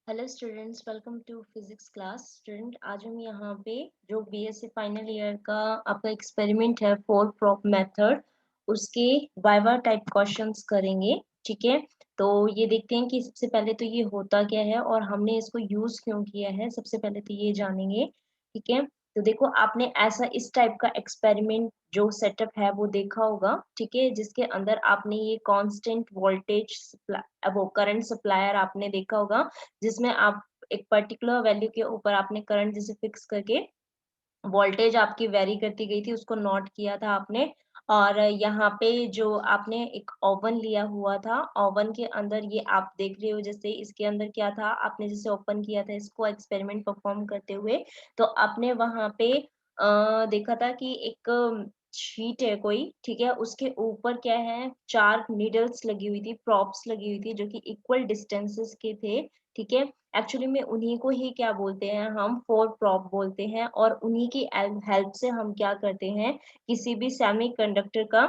Hello students, welcome to physics class. Student, आज हम यहाँ पे जो बीएससी फाइनल ईयर का आपका एक्सपेरिमेंट है फोर प्रॉप मेथड, उसके वाइवा टाइप क्वेश्चंस करेंगे। ठीक है, तो ये देखते हैं कि सबसे पहले तो ये होता क्या है और हमने इसको यूज क्यों किया है। सबसे पहले तो ये जानेंगे। ठीक है, तो देखो आपने ऐसा इस टाइप का एक्सपेरिमेंट जो सेटअप है वो देखा होगा। ठीक है, जिसके अंदर आपने ये कांस्टेंट वोल्टेज वो करंट सप्लायर आपने देखा होगा, जिसमें आप एक पर्टिकुलर वैल्यू के ऊपर आपने करंट जैसे फिक्स करके वोल्टेज आपकी वेरी करती गई थी, उसको नोट किया था आपने। और यहाँ पे जो आपने एक ओवन लिया हुआ था, ओवन के अंदर ये आप देख रहे हो, जैसे इसके अंदर क्या था, आपने जैसे ओपन किया था इसको एक्सपेरिमेंट परफॉर्म करते हुए, तो आपने वहां पे देखा था कि एक शीट है कोई। ठीक है, उसके ऊपर क्या है, चार नीडल्स लगी हुई थी, प्रॉप्स लगी हुई थी, जो कि इक्वल डिस्टेंसेस के थे। ठीक है, एक्चुअली में उन्हीं को ही क्या बोलते हैं, हम फोर प्रॉप बोलते हैं। और उन्हीं की हेल्प से हम क्या करते हैं, किसी भी सेमी कंडक्टर का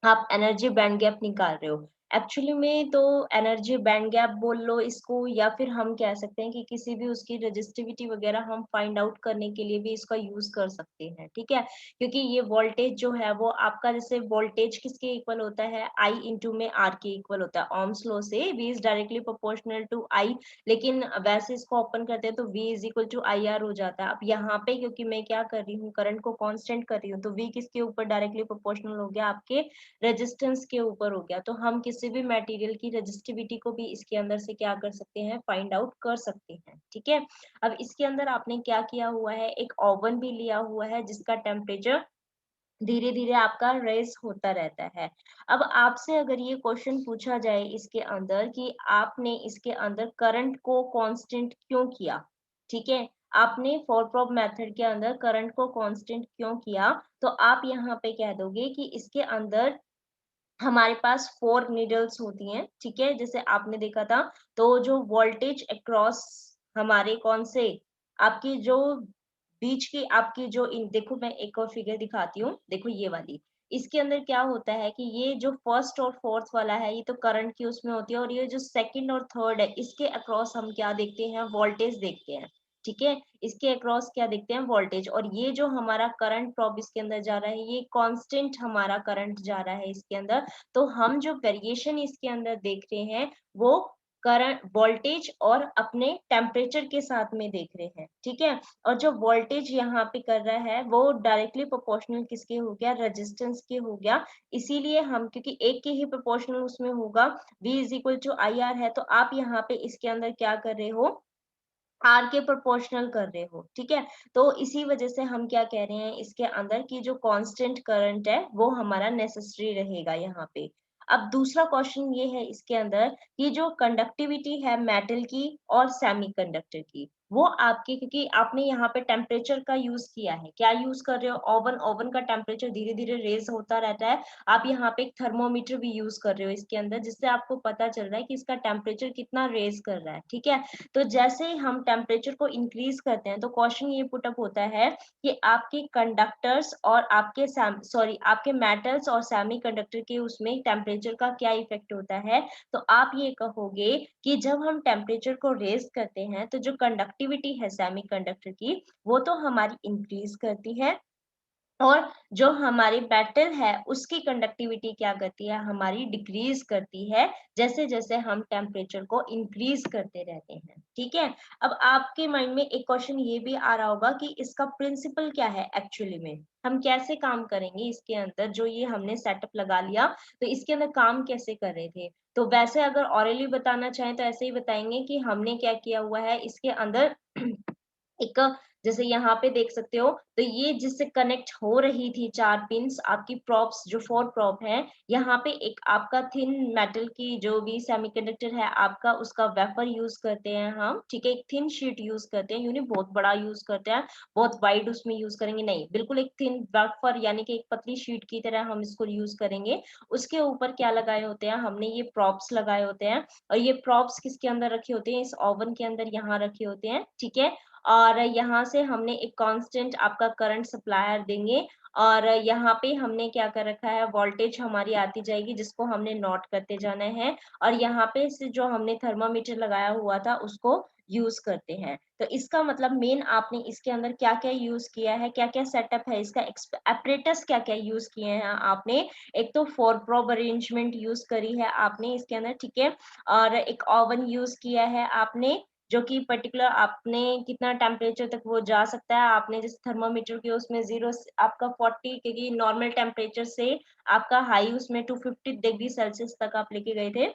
आप एनर्जी बैंड गैप निकाल रहे हो। एक्चुअली में तो एनर्जी बैंड गैप बोल लो इसको, या फिर हम कह सकते हैं कि किसी भी उसकी रेजिस्टिविटी वगैरह हम फाइंड आउट करने के लिए भी इसका यूज कर सकते हैं। ठीक है, क्योंकि ये वोल्टेज जो है वो आपका, जैसे वोल्टेज किसके इक्वल होता है, आई इंटू में आर के इक्वल होता है। ओम्स लॉ से V is directly proportional to I, लेकिन वैसे इसको ओपन करते हैं तो V is equal to I R हो जाता है। अब यहाँ पे क्योंकि मैं क्या कर रही हूँ, करंट को कांस्टेंट कर रही हूँ, तो V किसके ऊपर डायरेक्टली प्रोपोर्शनल हो गया, आपके रेजिस्टेंस के ऊपर हो गया। तो हम किसी भी मटेरियल की रेजिस्टिविटी को भी इसके अंदर से क्या कर सकते हैं, फाइंड आउट कर सकते हैं। ठीक है, अब इसके अंदर आपने क्या किया हुआ है, एक ओवन भी लिया हुआ है जिसका टेम्परेचर धीरे धीरे आपका रेज होता रहता है। अब आपसे अगर ये क्वेश्चन पूछा जाए इसके अंदर कि आपने इसके अंदर करंट को कांस्टेंट क्यों किया। ठीक है, आपने फोर प्रॉप मेथड के अंदर करंट को कांस्टेंट क्यों किया, तो आप यहाँ पे कह दोगे कि इसके अंदर हमारे पास फोर नीडल्स होती हैं। ठीक है, जैसे आपने देखा था, तो जो वोल्टेज अक्रॉस हमारे कौन से, आपकी जो बीच की आपकी जो इन देखो, मैं एक और फिगर दिखाती हूँ, देखो ये वाली। इसके अंदर क्या होता है कि ये जो फर्स्ट और फोर्थ वाला है ये तो करंट की उसमें होती है, और ये जो सेकंड और थर्ड है इसके अक्रॉस हम क्या देखते हैं, वोल्टेज देखते हैं। ठीक है, इसके अक्रॉस क्या देखते हैं, वोल्टेज। और ये जो हमारा करंट प्रॉब इसके अंदर जा रहा है, ये कांस्टेंट हमारा करंट जा रहा है इसके अंदर। तो हम जो वेरिएशन इसके अंदर देख रहे हैं वो करंट वोल्टेज और अपने टेम्परेचर के साथ में देख रहे हैं। ठीक है, और जो वोल्टेज यहाँ पे कर रहा है वो डायरेक्टली प्रोपोर्शनल किसके हो गया, रेजिस्टेंस के हो गया। इसीलिए हम, क्योंकि एक के ही प्रोपोर्शनल उसमें होगा, V is equal to I R है, तो आप यहाँ पे इसके अंदर क्या कर रहे हो, आर के प्रोपोर्शनल कर रहे हो। ठीक है, तो इसी वजह से हम क्या कह रहे हैं, इसके अंदर की जो कांस्टेंट करंट है वो हमारा नेसेसरी रहेगा यहाँ पे। अब दूसरा क्वेश्चन ये है इसके अंदर कि जो कंडक्टिविटी है मेटल की और सेमीकंडक्टर की, वो आपके, क्योंकि आपने यहाँ पे टेम्परेचर का यूज किया है, क्या यूज कर रहे हो, ओवन। ओवन का टेम्परेचर धीरे धीरे रेज होता रहता है। आप यहाँ पे एक थर्मोमीटर भी यूज कर रहे हो इसके अंदर, जिससे आपको पता चल रहा है कि इसका टेम्परेचर कितना रेज कर रहा है। ठीक है, तो जैसे ही हम टेम्परेचर को इंक्रीज करते हैं तो क्वेश्चन ये पुटअप होता है कि आपके कंडक्टर्स और आपके सॉरी आपके मेटल्स और सेमी कंडक्टर के उसमें टेम्परेचर का क्या इफेक्ट होता है। तो आप ये कहोगे कि जब हम टेम्परेचर को रेज करते हैं तो जो कंडक्टिविटी है सेमी कंडक्टर की, वो तो हमारी इंक्रीज करती है, और जो हमारी मेटल है उसकी कंडक्टिविटी क्या करती है, हमारी डिक्रीज करती है, जैसे जैसे हम टेम्परेचर को इंक्रीज करते रहते हैं। ठीक है, अब आपके माइंड में एक क्वेश्चन ये भी आ रहा होगा कि इसका प्रिंसिपल क्या है, एक्चुअली में हम कैसे काम करेंगे इसके अंदर, जो ये हमने सेटअप लगा लिया तो इसके अंदर काम कैसे कर रहे थे। तो वैसे अगर ऑरली बताना चाहें तो ऐसे ही बताएंगे कि हमने क्या किया हुआ है इसके अंदर एक, जैसे यहाँ पे देख सकते हो, तो ये जिससे कनेक्ट हो रही थी चार पिंस आपकी प्रॉप्स, जो फोर प्रॉप है, यहाँ पे एक आपका थिन मेटल की जो भी सेमीकंडक्टर है आपका, उसका वेफर यूज करते हैं हम। ठीक है, एक थिन शीट यूज करते हैं, यूनी बहुत बड़ा यूज करते हैं, बहुत वाइड उसमें यूज करेंगे नहीं, बिल्कुल एक थिन वेफर यानी कि एक पतली शीट की तरह हम इसको यूज करेंगे। उसके ऊपर क्या लगाए होते हैं, हमने ये प्रॉप्स लगाए होते हैं, और ये प्रॉप्स किसके अंदर रखे होते हैं, इस ओवन के अंदर यहाँ रखे होते हैं। ठीक है, और यहाँ से हमने एक कांस्टेंट आपका करंट सप्लायर देंगे और यहाँ पे हमने क्या कर रखा है, वोल्टेज हमारी आती जाएगी जिसको हमने नोट करते जाना है और यहाँ पे से जो हमने थर्मामीटर लगाया हुआ था उसको यूज करते हैं। तो इसका मतलब मेन आपने इसके अंदर क्या क्या यूज किया है, क्या क्या सेटअप है इसका, एपरेटस क्या क्या यूज किए हैं आपने। एक तो 4 प्रोब अरेंजमेंट यूज करी है आपने इसके अंदर, ठीक है, और एक ओवन यूज किया है आपने जो कि पर्टिकुलर आपने कितना टेम्परेचर तक वो जा सकता है, आपने जैसे थर्मामीटर के उसमें 0 आपका 40 क्योंकि नॉर्मल टेम्परेचर से आपका हाई उसमें 250 डिग्री सेल्सियस तक आप लेके गए थे।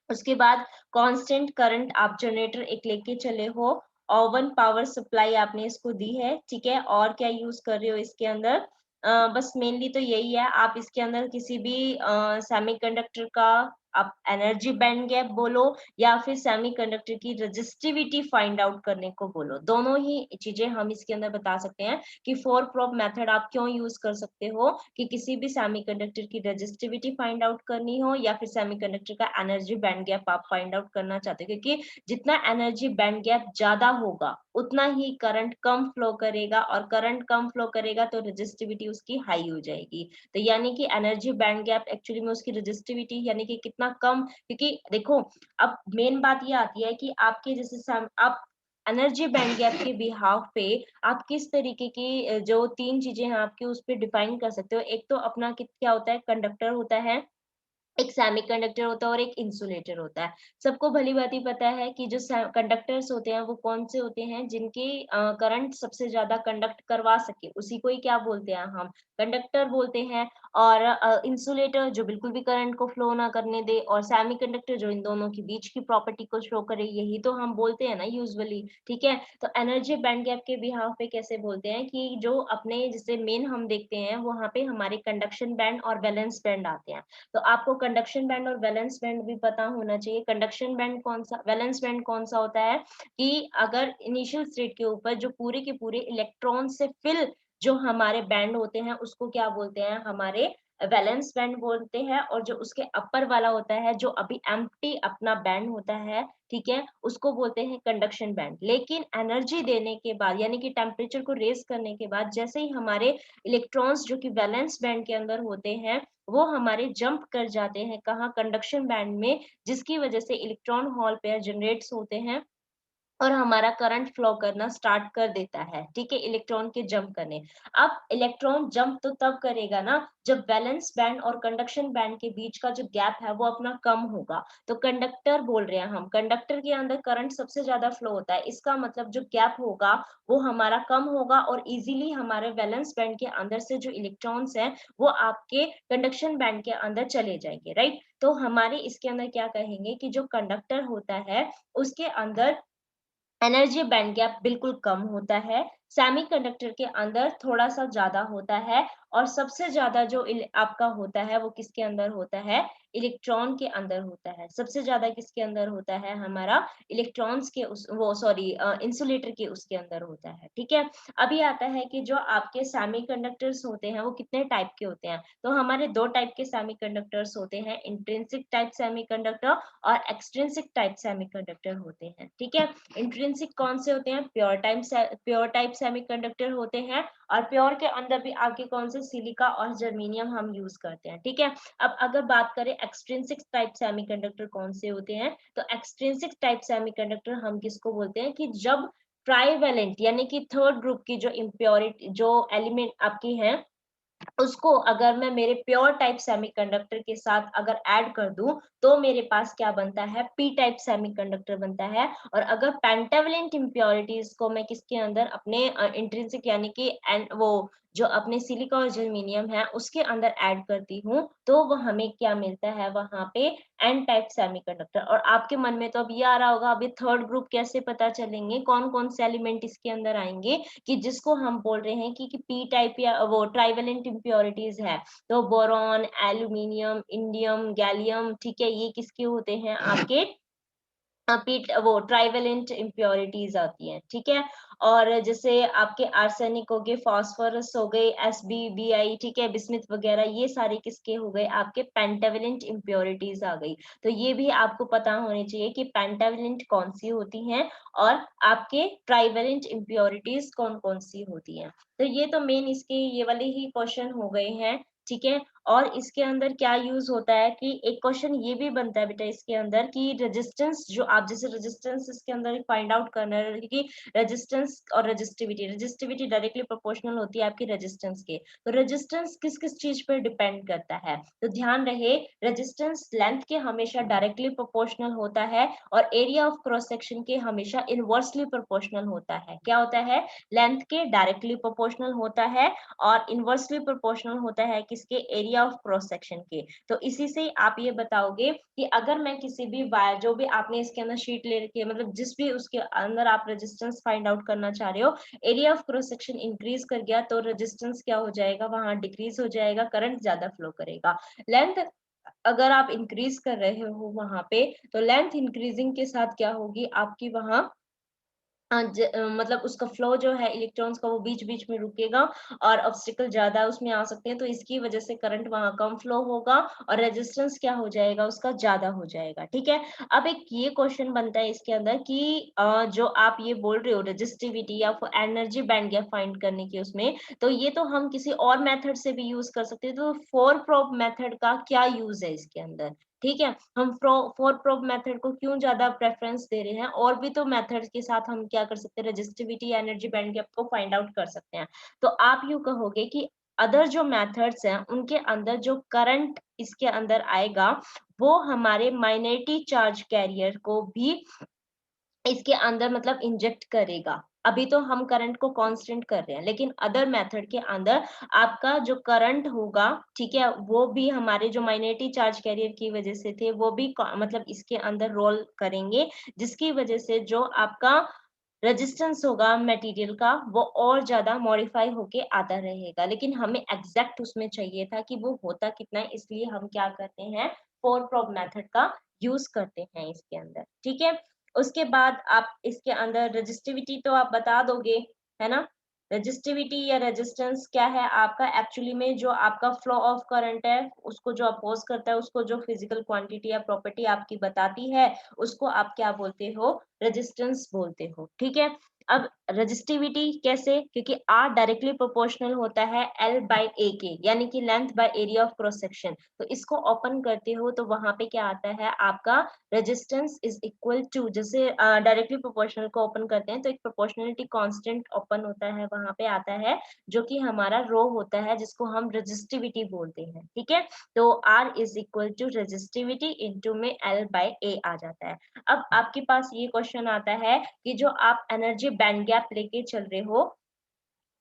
उसके बाद कांस्टेंट करंट आप जनरेटर एक लेके चले हो, ओवन पावर सप्लाई आपने इसको दी है, ठीक है। और क्या यूज कर रहे हो इसके अंदर, बस मेनली तो यही है। आप इसके अंदर किसी भी सेमीकंडक्टर का आप एनर्जी बैंड गैप बोलो या फिर सेमीकंडक्टर की रेजिस्टिविटी फाइंड आउट करने को बोलो, दोनों ही चीजें हम इसके अंदर बता सकते हैं कि 4 प्रोब मेथड आप क्यों यूज कर सकते हो कि किसी भी सेमीकंडक्टर की रेजिस्टिविटी फाइंड आउट करनी हो या फिर सेमीकंडक्टर का एनर्जी बैंड गैप आप फाइंड आउट करना चाहते हो, क्योंकि जितना एनर्जी बैंड गैप ज्यादा होगा उतना ही करंट कम फ्लो करेगा और करंट कम फ्लो करेगा तो रेजिस्टिविटी उसकी हाई हो जाएगी। तो यानी कि एनर्जी बैंड गैप एक्चुअली में उसकी रेजिस्टिविटी यानी कि कितना कम, क्योंकि देखो अब मेन बात ये आती है कि आपके जैसे आप एनर्जी बैंड गैप के बिहाफ पे आप किस तरीके की जो 3 चीजें हैं आपकी उस पे डिफाइन कर सकते हो। एक तो अपना क्या होता है, कंडक्टर होता है, एक सेमीकंडक्टर होता है और एक इंसुलेटर होता है। सबको भली-भांति पता है कि जो कंडक्टर्स होते हैं वो कौन से होते हैं, जिनके करंट सबसे ज्यादा कंडक्ट करवा सके उसी को ही क्या बोलते हैं, हम कंडक्टर बोलते हैं। और इंसुलेटर जो बिल्कुल भी करंट को फ्लो ना करने दे, और सेमीकंडक्टर जो इन दोनों के बीच की प्रॉपर्टी को शो करे, यही तो हम बोलते हैं ना यूजुअली, ठीक है। तो एनर्जी बैंड गैप के बिहाफ पे कैसे बोलते हैं कि जो अपने जिसे मेन हम देखते हैं वहां पे हमारे कंडक्शन बैंड और वैलेंस बैंड आते हैं। तो आपको कंडक्शन बैंड और वैलेंस बैंड भी पता होना चाहिए। कंडक्शन बैंड कौन सा, वैलेंस बैंड कौन सा होता है कि अगर इनिशियल स्टेट के ऊपर जो पूरे के पूरे इलेक्ट्रॉन से फिल जो हमारे बैंड होते हैं उसको क्या बोलते हैं, हमारे वैलेंस बैंड बोलते हैं। और जो उसके अपर वाला होता है जो अभी एम्प्टी अपना बैंड होता है, ठीक है, उसको बोलते हैं कंडक्शन बैंड। लेकिन एनर्जी देने के बाद यानी कि टेम्परेचर को रेज करने के बाद जैसे ही हमारे इलेक्ट्रॉन्स जो कि वैलेंस बैंड के अंदर होते हैं वो हमारे जंप कर जाते हैं कहाँ, कंडक्शन बैंड में, जिसकी वजह से इलेक्ट्रॉन हॉल पेयर जनरेट्स होते हैं और हमारा करंट फ्लो करना स्टार्ट कर देता है, ठीक है, इलेक्ट्रॉन के जंप करने। अब इलेक्ट्रॉन जंप तो तब करेगा ना जब वैलेंस बैंड और कंडक्शन बैंड के बीच का जो गैप है वो अपना कम होगा। तो कंडक्टर बोल रहे हैं हम, कंडक्टर के अंदर करंट सबसे ज्यादा फ्लो होता है, इसका मतलब जो गैप होगा वो हमारा कम होगा और इजीली हमारे वैलेंस बैंड के अंदर से जो इलेक्ट्रॉन्स हैं वो आपके कंडक्शन बैंड के अंदर चले जाएंगे, राइट। तो हमारे इसके अंदर क्या कहेंगे कि जो कंडक्टर होता है उसके अंदर एनर्जी बैंड गैप बिल्कुल कम होता है, सेमीकंडक्टर के अंदर थोड़ा सा ज्यादा होता है। और सबसे ज्यादा जो आपका होता है वो किसके अंदर होता है, इलेक्ट्रॉन के अंदर होता है। सबसे ज्यादा किसके अंदर होता है, हमारा इलेक्ट्रॉन्स के उस वो सॉरी इंसुलेटर के उसके अंदर होता है, ठीक है। अभी आता है कि जो आपके सेमीकंडक्टर्स होते हैं वो कितने टाइप के होते हैं। तो हमारे दो टाइप के सेमीकंडक्टर्स होते हैं, इंट्रिंसिक टाइप सेमीकंडक्टर और एक्सट्रिंसिक टाइप सेमीकंडक्टर होते हैं, ठीक है। इंट्रिंसिक कौन से होते हैं, प्योर टाइप सेमीकंडक्टर होते हैं। और प्योर के अंदर भी आपके कौन से, सिलिका और जर्मेनियम हम यूज करते हैं, ठीक है। अब अगर बात करें एक्सट्रिंसिक टाइप सेमीकंडक्टर कौन से होते हैं, तो एक्सट्रिंसिक टाइप सेमीकंडक्टर हम किसको बोलते हैं कि जब ट्राईवैलेंट यानी कि थर्ड ग्रुप की जो इम्प्योरिटी जो एलिमेंट आपकी है उसको अगर मैं मेरे प्योर टाइप सेमीकंडक्टर के साथ अगर ऐड कर दूं तो मेरे पास क्या बनता है, पी टाइप सेमीकंडक्टर बनता है। और अगर पेंटावलेंट इम्प्योरिटीज को मैं किसके अंदर अपने इंट्रिंसिक यानी कि वो जो अपने सिलिका और जर्मेनियम है उसके अंदर ऐड करती हूँ तो वो हमें क्या मिलता है वहां पे, एन टाइप सेमीकंडक्टर। और आपके मन में तो अब ये आ रहा होगा अभी थर्ड ग्रुप कैसे पता चलेंगे, कौन कौन से एलिमेंट इसके अंदर आएंगे कि जिसको हम बोल रहे हैं कि पी टाइप या वो ट्राइवेलेंट इम्प्योरिटीज है। तो बोरॉन, एल्यूमिनियम, इंडियम, गैलियम, ठीक है, ये किसके होते हैं आपके पीट वो ट्राइवेलेंट इम्प्योरिटीज आती हैं, ठीक है। और जैसे आपके आर्सेनिक हो गए, फास्फोरस हो गए, SbBi, ठीक है, बिस्मिथ वगैरह, ये सारे किसके हो गए, आपके पेंटावेलेंट इम्प्योरिटीज आ गई। तो ये भी आपको पता होनी चाहिए कि पेंटावेलेंट कौन सी होती हैं और आपके ट्राइवेलेंट इम्प्योरिटीज कौन कौन सी होती हैं। तो ये तो मेन इसके ये वाले ही क्वेश्चन हो गए हैं, ठीक है। और इसके अंदर क्या यूज होता है कि एक क्वेश्चन ये भी बनता है बेटा इसके अंदर कि रेजिस्टेंस, जो आप जैसे रेजिस्टेंस इसके अंदर फाइंड आउट करना है कि रेजिस्टेंस और रेजिस्टिविटी डायरेक्टली प्रोपोर्शनल होती है आपकी रेजिस्टेंस के। तो रेजिस्टेंस किस किस चीज पर डिपेंड करता है, तो ध्यान रहे रेजिस्टेंस लेंथ के हमेशा डायरेक्टली प्रोपोर्शनल होता है और एरिया ऑफ क्रॉस सेक्शन के हमेशा इनवर्सली प्रोपोर्शनल होता है। क्या होता है, लेंथ के डायरेक्टली प्रोपोर्शनल होता है और इनवर्सली प्रोपोर्शनल होता है किसके, एरिया ऑफ क्रॉस सेक्शन के। तो इसी से आप ये बताओगे कि अगर मैं किसी भी वायर, जो भी आपने इसके अंदर शीट ले रखी है, मतलब जिस भी उसके अंदर आप रेजिस्टेंस फाइंड आउट करना चाह रहे हो, area of cross section increase कर गया तो रेजिस्टेंस क्या हो जाएगा, वहां डिक्रीज हो जाएगा, करंट ज्यादा फ्लो करेगा। लेंथ अगर आप इंक्रीज कर रहे हो वहां पे, तो लेंथ इंक्रीजिंग के साथ क्या होगी आपकी वहां मतलब उसका फ्लो जो है इलेक्ट्रॉन्स का वो बीच बीच में रुकेगा और ऑब्स्टिकल ज्यादा उसमें आ सकते हैं, तो इसकी वजह से करंट वहां कम फ्लो होगा और रेजिस्टेंस क्या हो जाएगा उसका ज्यादा हो जाएगा, ठीक है। अब एक ये क्वेश्चन बनता है इसके अंदर कि जो आप ये बोल रहे हो रेजिस्टिविटी या एनर्जी बैंड गैप फाइंड करने की उसमें, तो ये तो हम किसी और मेथड से भी यूज कर सकते हैं। तो फोर प्रोब मेथड का क्या यूज है इसके अंदर, ठीक है। हम फोर प्रोब मेथड को क्यों ज्यादा प्रेफरेंस दे रहे हैं, और भी तो मेथड्स के साथ हम क्या कर सकते हैं, रेजिस्टिविटी एनर्जी बैंड गैप को फाइंड आउट कर सकते हैं। तो आप यूं कहोगे कि अदर जो मेथड्स हैं उनके अंदर जो करंट इसके अंदर आएगा वो हमारे माइनॉरिटी चार्ज कैरियर को भी इसके अंदर मतलब इंजेक्ट करेगा। अभी तो हम करंट को कांस्टेंट कर रहे हैं, लेकिन अदर मेथड के अंदर आपका जो करंट होगा, ठीक है, वो भी हमारे जो माइनॉरिटी चार्ज कैरियर की वजह से थे वो भी मतलब इसके अंदर रोल करेंगे, जिसकी वजह से जो आपका रेजिस्टेंस होगा मटेरियल का वो और ज्यादा मॉडिफाई होके आता रहेगा। लेकिन हमें एग्जैक्ट उसमें चाहिए था कि वो होता कितना है, इसलिए हम क्या करते हैं, फोर प्रोब मेथड का यूज करते हैं इसके अंदर, ठीक है। उसके बाद आप इसके अंदर रेजिस्टिविटी तो आप बता दोगे, है ना। रेजिस्टिविटी या रेजिस्टेंस क्या है आपका, एक्चुअली में जो आपका फ्लो ऑफ करंट है उसको जो अपोज करता है, उसको जो फिजिकल क्वांटिटी या प्रॉपर्टी आपकी बताती है उसको आप क्या बोलते हो, रेजिस्टेंस बोलते हो, ठीक है। अब रेजिस्टिविटी कैसे, क्योंकि आर डायरेक्टली प्रोपोर्शनल होता है एल बाई ए के, यानी कि length by area of cross section. तो इसको ओपन करते हो तो वहां पे क्या आता है आपका रेजिस्टेंस इज इक्वल टू, जैसे डायरेक्टली प्रोपोर्शनल को ओपन करते हैं तो एक प्रोपोर्शनलिटी कांस्टेंट ओपन होता है, वहां पे आता है जो कि हमारा रो होता है जिसको हम रेजिस्टिविटी बोलते हैं, ठीक है। तो R is equal to resistivity into में एल बाय ए आ जाता है। अब आपके पास ये क्वेश्चन आता है कि जो आप एनर्जी बैंड गैप लेके चल रहे हो,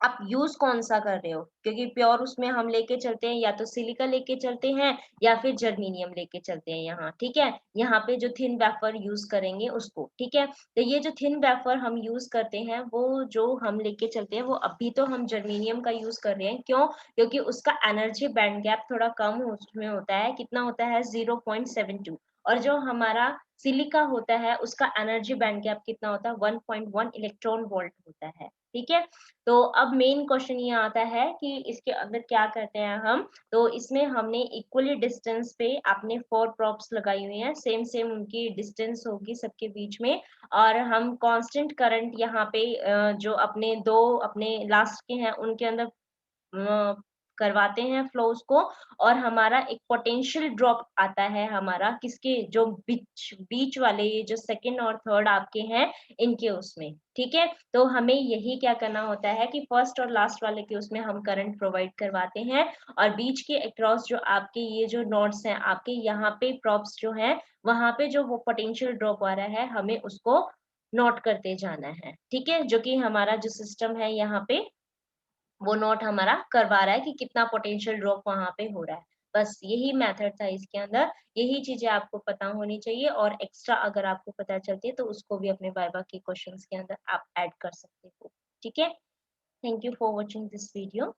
आप यूज कौन सा कर रहे हो, क्योंकि प्योर उसमें हम लेके चलते हैं या तो सिलिका लेके चलते हैं या फिर जर्मीनियम लेके चलते हैं यहाँ, ठीक है। यहाँ पे जो थिन वेफर यूज करेंगे उसको, ठीक है। तो ये जो थिन वेफर हम यूज करते हैं वो जो हम लेके चलते हैं वो अभी तो हम जर्मीनियम का यूज कर रहे हैं, क्यों, क्योंकि उसका एनर्जी बैंड गैप थोड़ा कम उसमें होता है, कितना होता है 0.72, और जो हमारा सिलिका होता है उसका एनर्जी बैंड गैप कितना होता है 1.1 इलेक्ट्रॉन वोल्ट होता है, ठीक है। तो अब मेन क्वेश्चन ये आता है कि इसके अंदर क्या करते हैं हम, तो इसमें हमने इक्वली डिस्टेंस पे अपने फोर प्रॉप्स लगाई हुई हैं, सेम सेम उनकी डिस्टेंस होगी सबके बीच में, और हम कांस्टेंट करंट यहाँ पे जो अपने दो अपने लास्ट के हैं उनके अंदर करवाते हैं फ्लोज को, और हमारा एक पोटेंशियल ड्रॉप आता है हमारा किसके, जो बीच बीच वाले ये जो सेकंड और थर्ड आपके हैं इनके उसमें, ठीक है। तो हमें यही क्या करना होता है कि फर्स्ट और लास्ट वाले के उसमें हम करंट प्रोवाइड करवाते हैं, और बीच के अक्रॉस जो आपके ये जो नोड्स हैं आपके यहाँ पे प्रॉप्स जो हैं वहां पे जो वो पोटेंशियल ड्रॉप आ रहा है हमें उसको नोट करते जाना है, ठीक है। जो कि हमारा जो सिस्टम है यहाँ पे वो नोट हमारा करवा रहा है कि कितना पोटेंशियल ड्रॉप वहां पे हो रहा है। बस यही मेथड था इसके अंदर, यही चीजें आपको पता होनी चाहिए, और एक्स्ट्रा अगर आपको पता चलती है तो उसको भी अपने वाइवा के क्वेश्चंस के अंदर आप ऐड कर सकते हो, ठीक है। Thank you for watching this video.